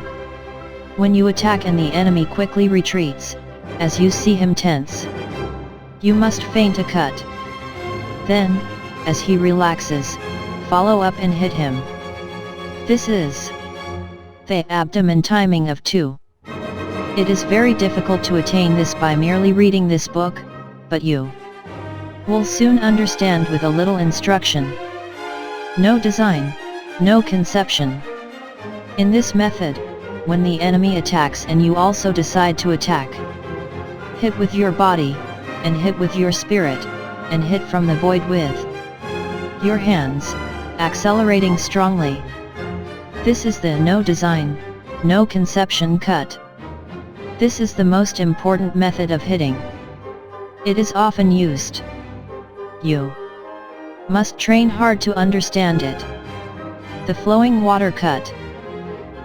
When you attack and the enemy quickly retreats, as you see him tense, you must feint a cut. Then, as he relaxes, follow up and hit him. This is the abdomen timing of 2. It is very difficult to attain this by merely reading this book, but you will soon understand with a little instruction. No design, no conception. In this method, when the enemy attacks and you also decide to attack, hit with your body, and hit with your spirit, and hit from the void with your hands, accelerating strongly. This is the no design, no conception cut. This is the most important method of hitting. It is often used. You must train hard to understand it. The flowing water cut.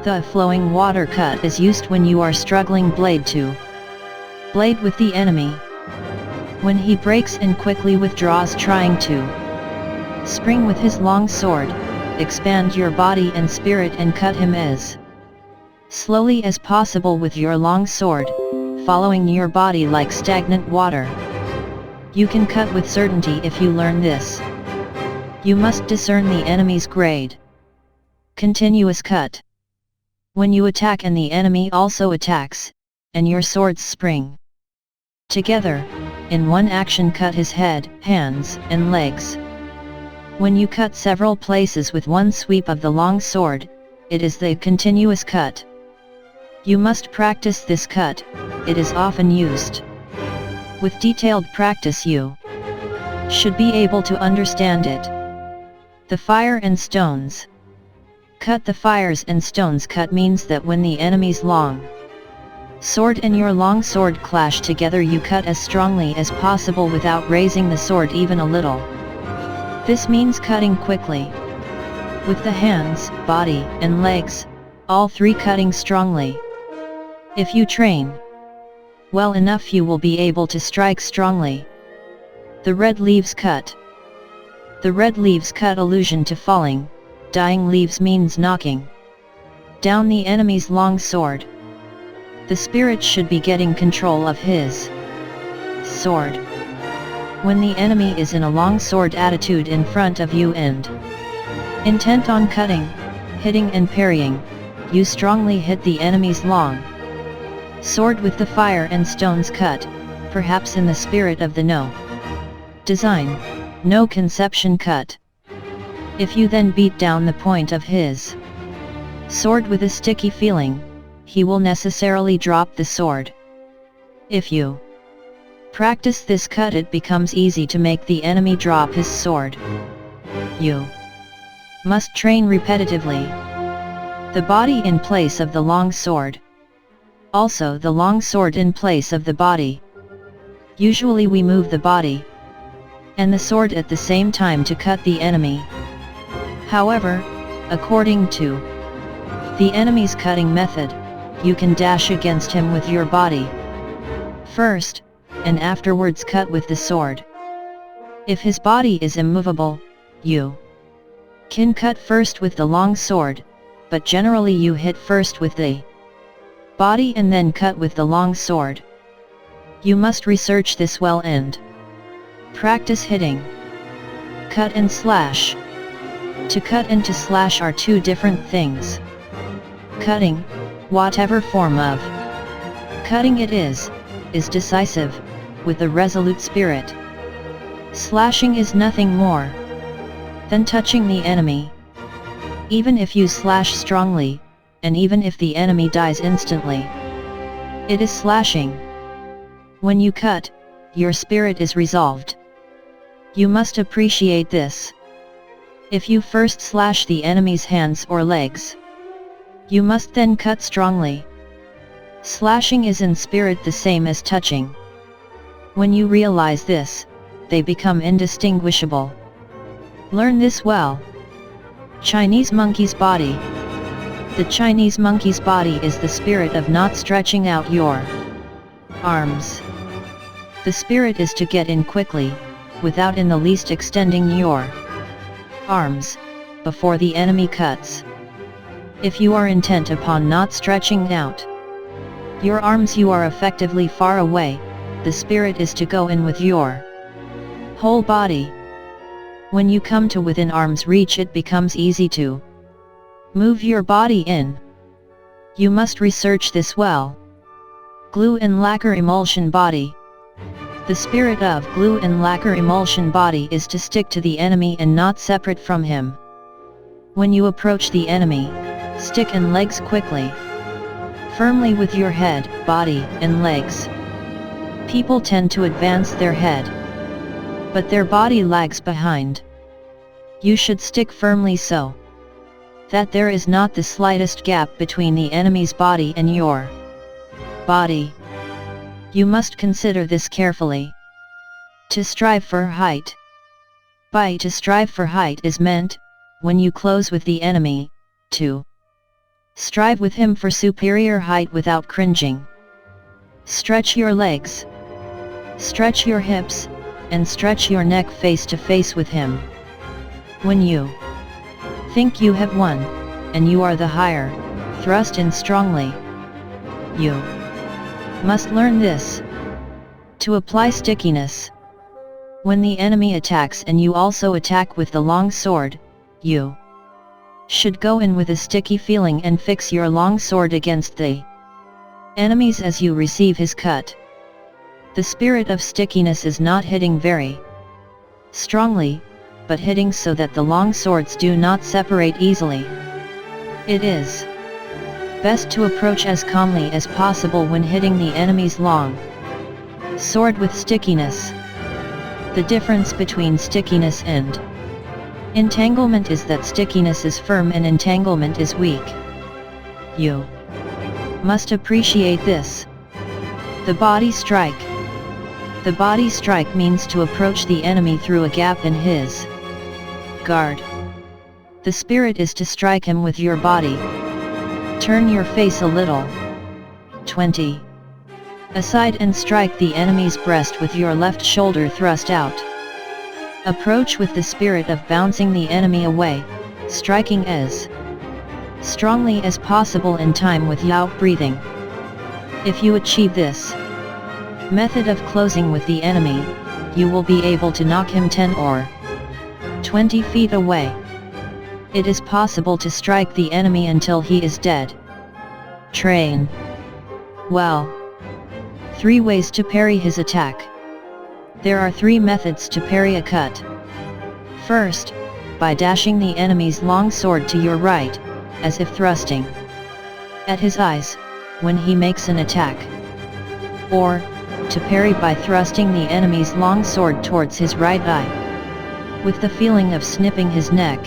The flowing water cut is used when you are struggling blade to blade with the enemy. When he breaks and quickly withdraws trying to spring with his long sword, expand your body and spirit and cut him as slowly as possible with your long sword, following your body like stagnant water. You can cut with certainty if you learn this. You must discern the enemy's grade. Continuous cut. When you attack and the enemy also attacks, and your swords spring together, in one action cut his head, hands, and legs. When you cut several places with one sweep of the long sword, it is the continuous cut. You must practice this cut, it is often used. With detailed practice you should be able to understand it. The fire and stones. Cut. The fires and stones cut means that when the enemy's long sword and your long sword clash together you cut as strongly as possible without raising the sword even a little. This means cutting quickly. With the hands, body, and legs, all three cutting strongly. If you train well enough you will be able to strike strongly. The red leaves cut. The red leaves cut allusion to falling, dying leaves means knocking down the enemy's long sword. The spirit should be getting control of his sword. When the enemy is in a long sword attitude in front of you and intent on cutting, hitting and parrying, you strongly hit the enemy's long sword with the fire and stones cut, perhaps in the spirit of the no design, no conception cut. If you then beat down the point of his sword with a sticky feeling, he will necessarily drop the sword. If you practice this cut, it becomes easy to make the enemy drop his sword. You must train repetitively the body in place of the long sword. Also the long sword in place of the body. Usually we move the body and the sword at the same time to cut the enemy. However, according to the enemy's cutting method, you can dash against him with your body first, and afterwards cut with the sword. If his body is immovable, you can cut first with the long sword, but generally you hit first with the body and then cut with the long sword. You must research this well and practice hitting. Cut and slash. To cut and to slash are two different things. Cutting, whatever form of cutting it is decisive, with a resolute spirit. Slashing is nothing more than touching the enemy. Even if you slash strongly, and even if the enemy dies instantly, it is slashing. When you cut, your spirit is resolved. You must appreciate this. If you first slash the enemy's hands or legs, you must then cut strongly. Slashing is in spirit the same as touching. When you realize this, they become indistinguishable. Learn this well. Chinese monkey's body. The Chinese monkey's body is the spirit of not stretching out your arms. The spirit is to get in quickly, without in the least extending your arms, before the enemy cuts. If you are intent upon not stretching out your arms, you are effectively far away. The spirit is to go in with your whole body. When you come to within arm's reach, it becomes easy to move your body in. You must research this well. Glue and lacquer emulsion body. The spirit of glue and lacquer emulsion body is to stick to the enemy and not separate from him. When you approach the enemy, stick and legs quickly, firmly with your head, body, and legs. People tend to advance their head, but their body lags behind. You should stick firmly so that there is not the slightest gap between the enemy's body and your body. You must consider this carefully. To strive for height. By to strive for height is meant, when you close with the enemy, to strive with him for superior height without cringing. Stretch your legs. Stretch your hips, and stretch your neck face to face with him. When you think you have won, and you are the higher, thrust in strongly. You must learn this. To apply stickiness. When the enemy attacks and you also attack with the long sword, you should go in with a sticky feeling and fix your long sword against the enemies as you receive his cut. The spirit of stickiness is not hitting very strongly, but hitting so that the long swords do not separate easily. It is best to approach as calmly as possible when hitting the enemy's long sword with stickiness. The difference between stickiness and entanglement is that stickiness is firm and entanglement is weak. You must appreciate this. The body strike. The body strike means to approach the enemy through a gap in his guard. The spirit is to strike him with your body. Turn your face a little 20 aside and strike the enemy's breast with your left shoulder thrust out. Approach with the spirit of bouncing the enemy away, striking as strongly as possible in time without breathing. If you achieve this method of closing with the enemy, you will be able to knock him 10 or 20 feet away. It is possible to strike the enemy until he is dead. Train well. 3 ways to parry his attack. There are 3 methods to parry a cut. First, by dashing the enemy's long sword to your right, as if thrusting at his eyes, when he makes an attack. Or, to parry by thrusting the enemy's long sword towards his right eye, with the feeling of snipping his neck.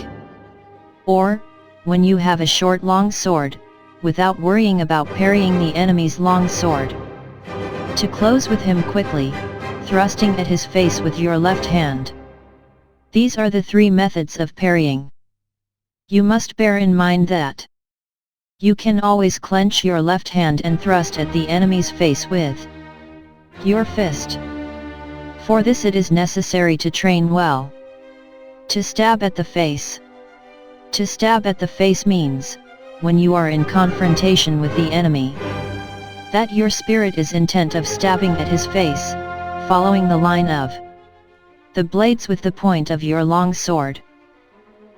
Or, when you have a short long sword, without worrying about parrying the enemy's long sword. To close with him quickly, thrusting at his face with your left hand. These are the 3 methods of parrying. You must bear in mind that you can always clench your left hand and thrust at the enemy's face with your fist. For this it is necessary to train well. To stab at the face. To stab at the face means, when you are in confrontation with the enemy, that your spirit is intent of stabbing at his face, following the line of the blades with the point of your long sword.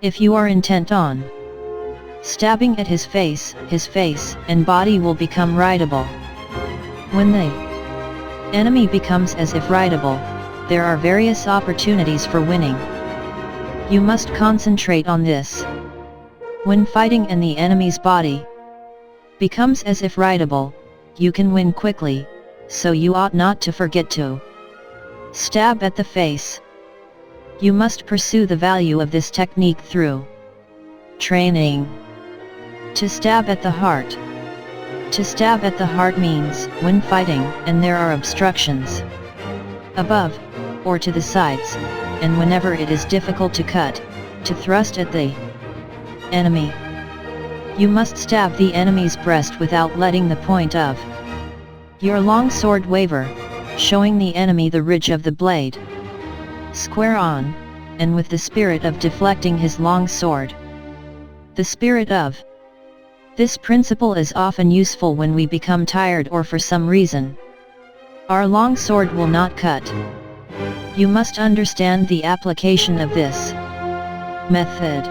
If you are intent on stabbing at his face and body will become rideable. When the enemy becomes as if rideable, there are various opportunities for winning. You must concentrate on this. When fighting and the enemy's body becomes as if rideable, you can win quickly, so you ought not to forget to stab at the face. You must pursue the value of this technique through training. To stab at the heart. To stab at the heart means, when fighting and there are obstructions above or to the sides, and whenever it is difficult to cut, to thrust at the enemy. You must stab the enemy's breast without letting the point of your long sword waver, showing the enemy the ridge of the blade square on, and with the spirit of deflecting his long sword. The spirit of this principle is often useful when we become tired or for some reason our long sword will not cut. You must understand the application of this method.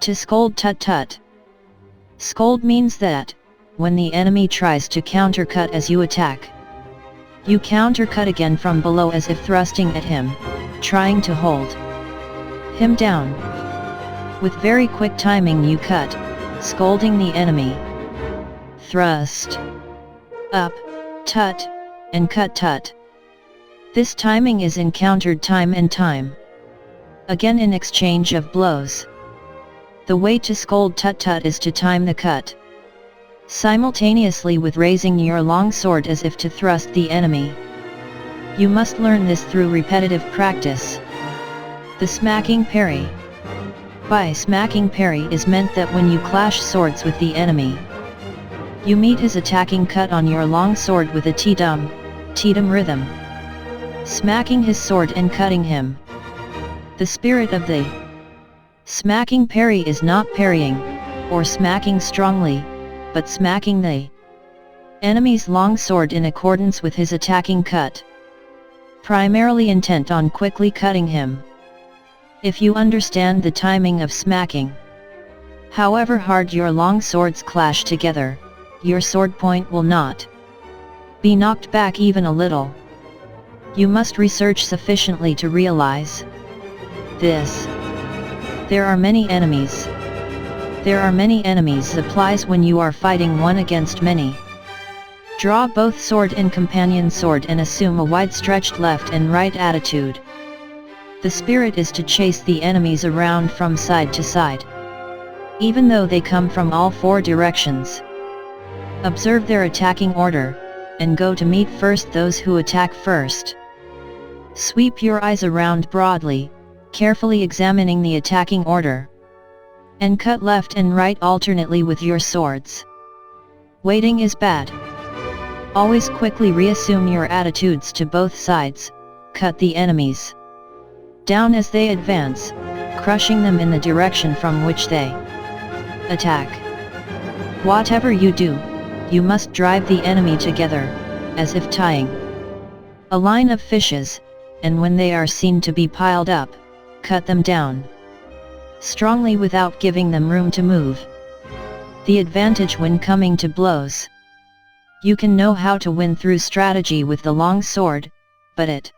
To scold tut-tut. Scold means that, when the enemy tries to countercut as you attack, you countercut again from below as if thrusting at him, trying to hold him down. With very quick timing you cut, scolding the enemy. Thrust, up, tut, and cut tut. This timing is encountered time and time again in exchange of blows. The way to scold tut-tut is to time the cut simultaneously with raising your long sword as if to thrust the enemy. You must learn this through repetitive practice. The smacking parry. By smacking parry is meant that when you clash swords with the enemy, you meet his attacking cut on your long sword with a T-dum rhythm, smacking his sword and cutting him. The spirit of the smacking parry is not parrying, or smacking strongly, but smacking the enemy's long sword in accordance with his attacking cut, primarily intent on quickly cutting him. If you understand the timing of smacking, however hard your long swords clash together, your sword point will not be knocked back even a little. You must research sufficiently to realize this. There are many enemies. There are many enemies applies when you are fighting one against many. Draw both sword and companion sword and assume a wide-stretched left and right attitude. The spirit is to chase the enemies around from side to side, even though they come from all 4 directions. Observe their attacking order, and go to meet first those who attack first. Sweep your eyes around broadly, carefully examining the attacking order, and cut left and right alternately with your swords. Waiting is bad. Always quickly reassume your attitudes to both sides, cut the enemies down as they advance, crushing them in the direction from which they attack. Whatever you do, you must drive the enemy together, as if tying a line of fishes, and when they are seen to be piled up, cut them down strongly without giving them room to move. The advantage when coming to blows. You can know how to win through strategy with the long sword, but it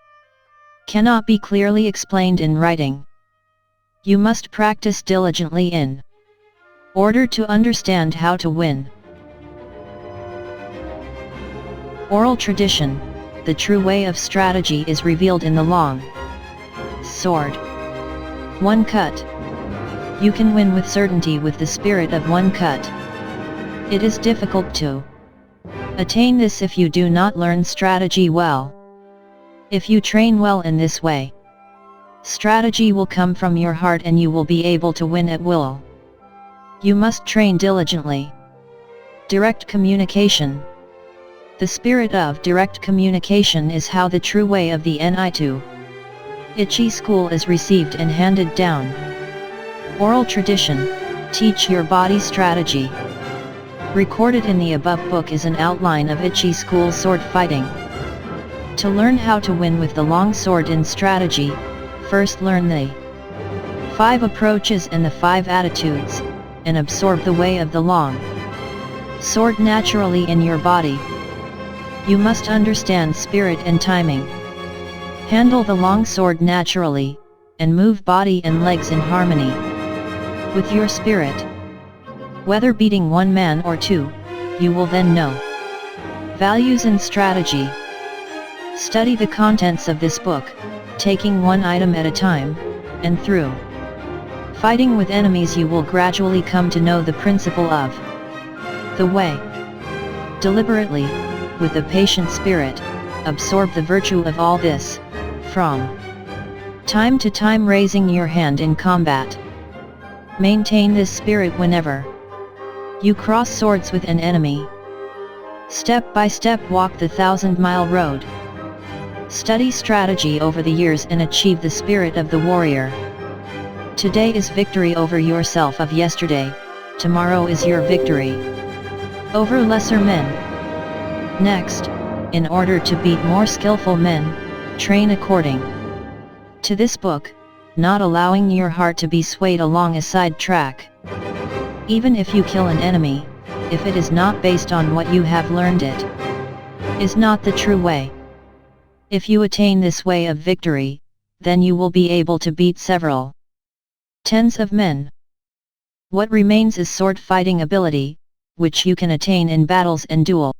cannot be clearly explained in writing. You must practice diligently in order to understand how to win. Oral tradition, the true way of strategy is revealed in the long sword. One cut. You can win with certainty with the spirit of one cut. It is difficult to attain this if you do not learn strategy well. If you train well in this way, strategy will come from your heart and you will be able to win at will. You must train diligently. Direct communication. The spirit of direct communication is how the true way of the Ni2 Ichi school is received and handed down. Oral tradition, teach your body strategy. Recorded in the above book is an outline of Ichi school sword fighting. To learn how to win with the long sword in strategy, first learn the 5 approaches and the 5 attitudes, and absorb the way of the long sword naturally in your body. You must understand spirit and timing. Handle the long sword naturally, and move body and legs in harmony with your spirit. Whether beating one man or two, you will then know values and strategy. Study the contents of this book, taking one item at a time, and through fighting with enemies you will gradually come to know the principle of the way. Deliberately, with a patient spirit, absorb the virtue of all this, from time to time raising your hand in combat. Maintain this spirit whenever you cross swords with an enemy. Step by step walk the 1,000-mile road. Study strategy over the years and achieve the spirit of the warrior. Today is victory over yourself of yesterday, tomorrow is your victory over lesser men. Next, in order to beat more skillful men, train according to this book, not allowing your heart to be swayed along a side track. Even if you kill an enemy, if it is not based on what you have learned, it is not the true way. If you attain this way of victory, then you will be able to beat several tens of men. What remains is sword fighting ability, which you can attain in battles and duel.